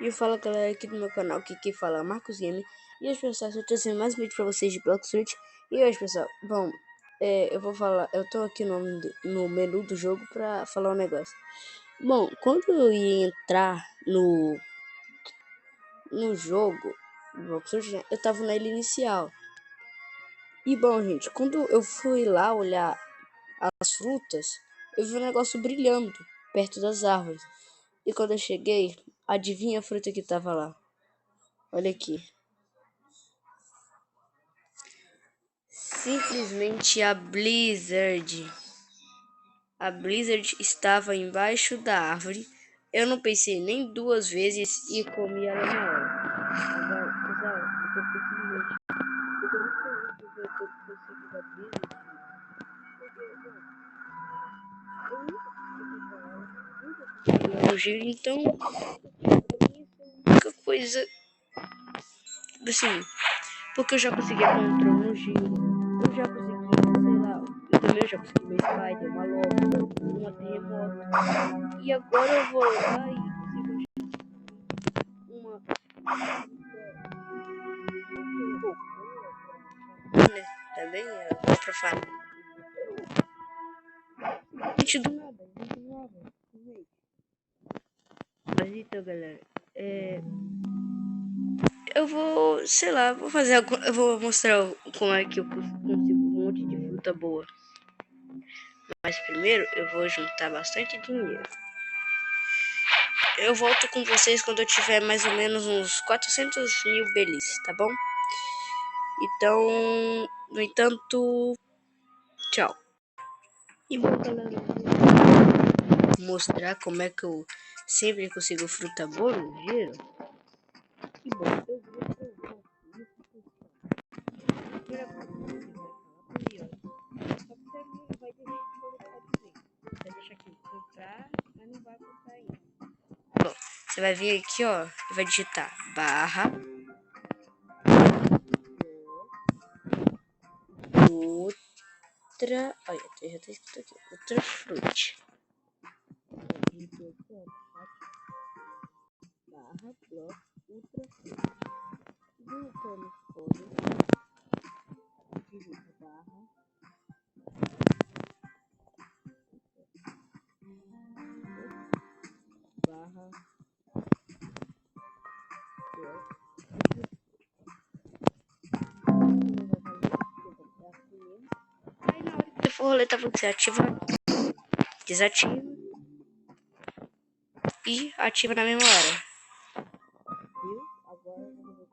E eu falo galera aqui do meu canal, que fala Marcos Game. E hoje pessoal, eu tô trazendo mais um vídeo pra vocês de Blox Fruit. E hoje pessoal, bom, eu vou falar, eu tô aqui no menu do jogo pra falar um negócio. Bom, quando eu ia entrar no jogo, Blox Fruit, né, eu tava na ilha inicial. E bom gente, quando eu fui lá olhar as frutas, eu vi um negócio brilhando perto das árvores. E quando eu cheguei, adivinha a fruta que tava lá? Olha aqui. Simplesmente a Blizzard. A Blizzard estava embaixo da árvore. Eu não pensei nem duas vezes e comi ela na hora. Agora, pessoal, eu simplesmente. Eu tô muito feliz de ver todo o conceito da Blizzard. Eu nunca consegui ela no giro, então. Pra mim, isso é a única coisa. Assim, porque eu já consegui controle no giro. Eu já consegui, sei lá, eu também já consegui uma Spider, uma Lobo, uma Terremoto. E agora eu vou lá e consigo uma. Né? Também é outra família. Gente do nada, gente do nada. Mas então, galera, eu vou, sei lá, vou fazer eu vou mostrar como é que eu consigo um monte de fruta boa. Mas primeiro eu vou juntar bastante dinheiro. Eu volto com vocês quando eu tiver mais ou menos uns 400 mil belices, tá bom? Então, no entanto, tchau. E bom, galera, vou mostrar como é que eu sempre consigo fruta boa no giro. E bom, eu vou provar isso. Primeira coisa que eu quero falar só que você vai deixar de colocar de vez. Você deixa aqui comprar, mas não vai comprar ainda. Bom, você vai vir aqui, ó, e vai digitar barra outra, olha, já tá escrito aqui, outra fruit. Barra block outra fruit. Digitamos código, digita barra barra block. Aí na hora que você for roletar, você ativa, desativa e ativa na mesma hora. Viu? Agora eu vou ver.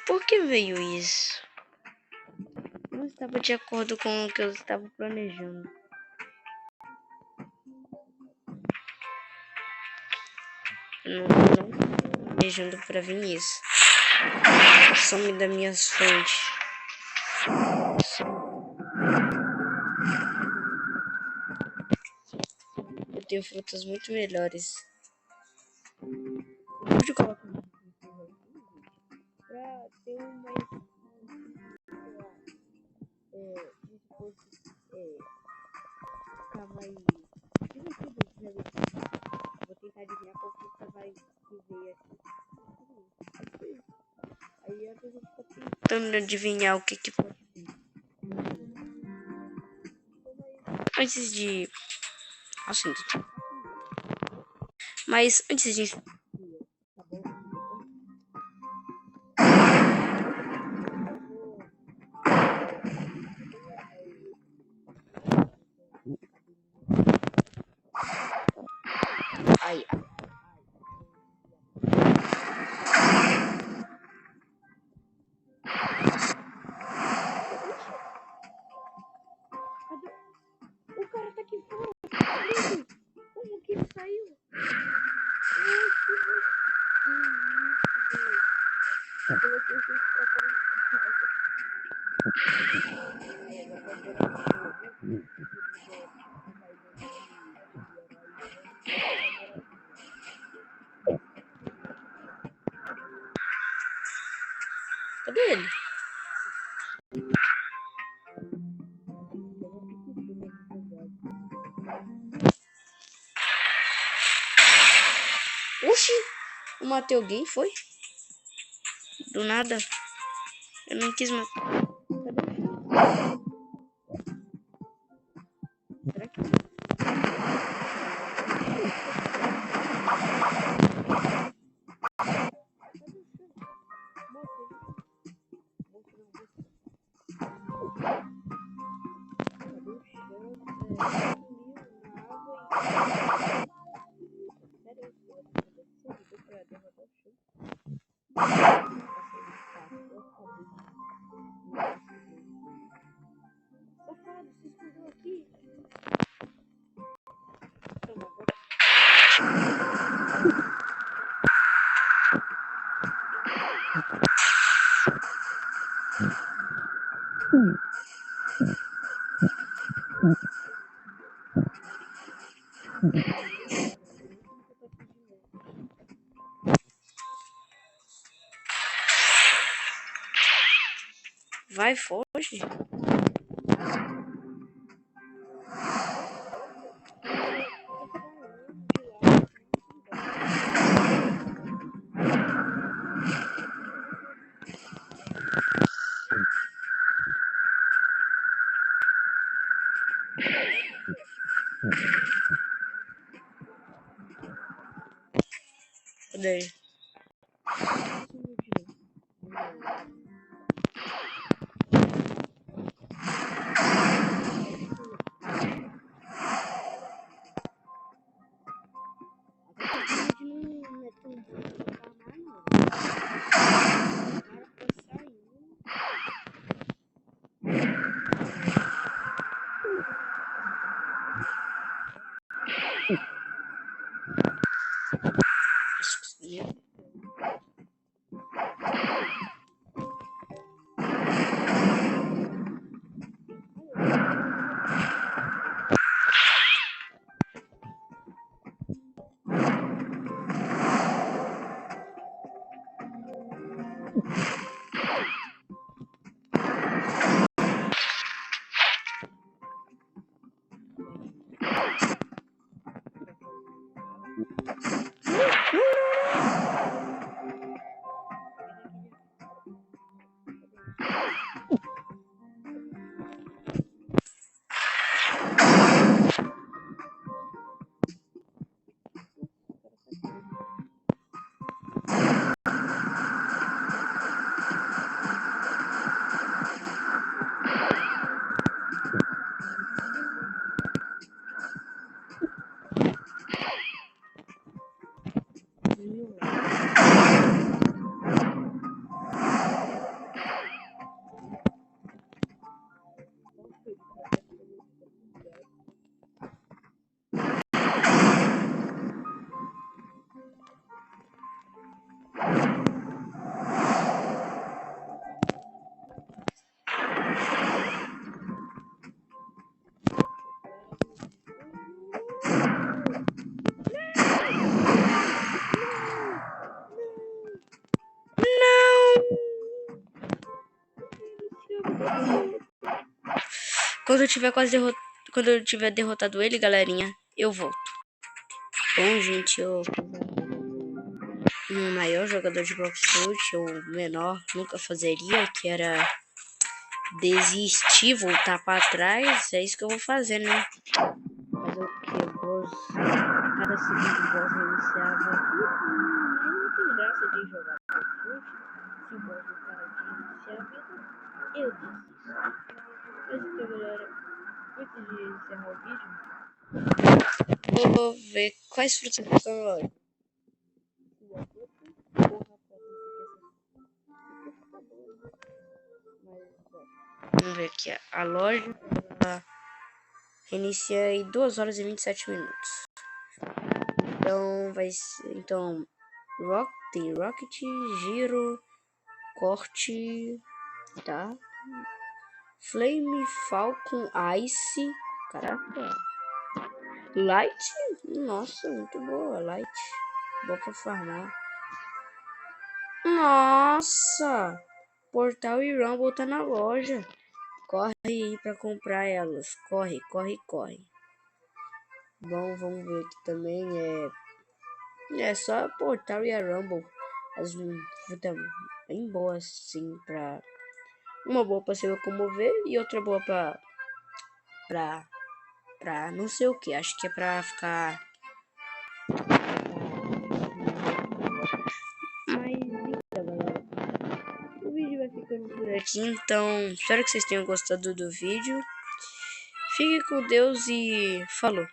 Por que veio isso? Não estava de acordo com o que eu estava planejando. Não estava planejando para vir isso. Some das minhas fontes. Eu tenho frutas muito melhores. Pode colocar pra ter uma vai vou tentar adivinhar qual fruta vai viver aqui. Aí a gente fica tentando adivinhar o que pode ser. Antes de. Assim, mas antes disso. Ai, ai. O cara tá aqui fora. Como que ele saiu? Eu coloquei vocês pra fora Cadê ele? matei alguém, foi? Do nada. Eu não quis matar. Será que... Vai, foge. Cadê? Quando eu tiver derrotado ele, galerinha, eu volto. Bom, gente, eu o maior jogador de Blox Fruit, ou menor, nunca fazeria, que era desistir, voltar pra trás. É isso que eu vou fazer, né? Fazer o que? O boss, cada segundo o boss reiniciava. Não tem graça de jogar Blox Fruit se o boss não para de reiniciar a vida. Eu desisto. Mas então, galera, antes de encerrar o vídeo, vou ver quais frutas estão na loja. Vamos ver aqui a loja. Inicia em 2 horas e 27 minutos. Então vai ser. Então. Tem Rocket, Giro, Corte. Tá? Flame, Falcon, Ice. Caraca. Light? Nossa, muito boa. Light. Boa pra farmar. Nossa! Portal e Rumble tá na loja. Corre aí pra comprar elas. Corre, corre, corre. Bom, vamos ver aqui também. É só Portal e a Rumble. As frutas bem boas, assim, pra... Uma boa pra se locomover e outra boa pra, pra não sei o que. Acho que é pra ficar... Mas então, galera, o vídeo vai ficando por aqui, então espero que vocês tenham gostado do vídeo. Fique com Deus e falou!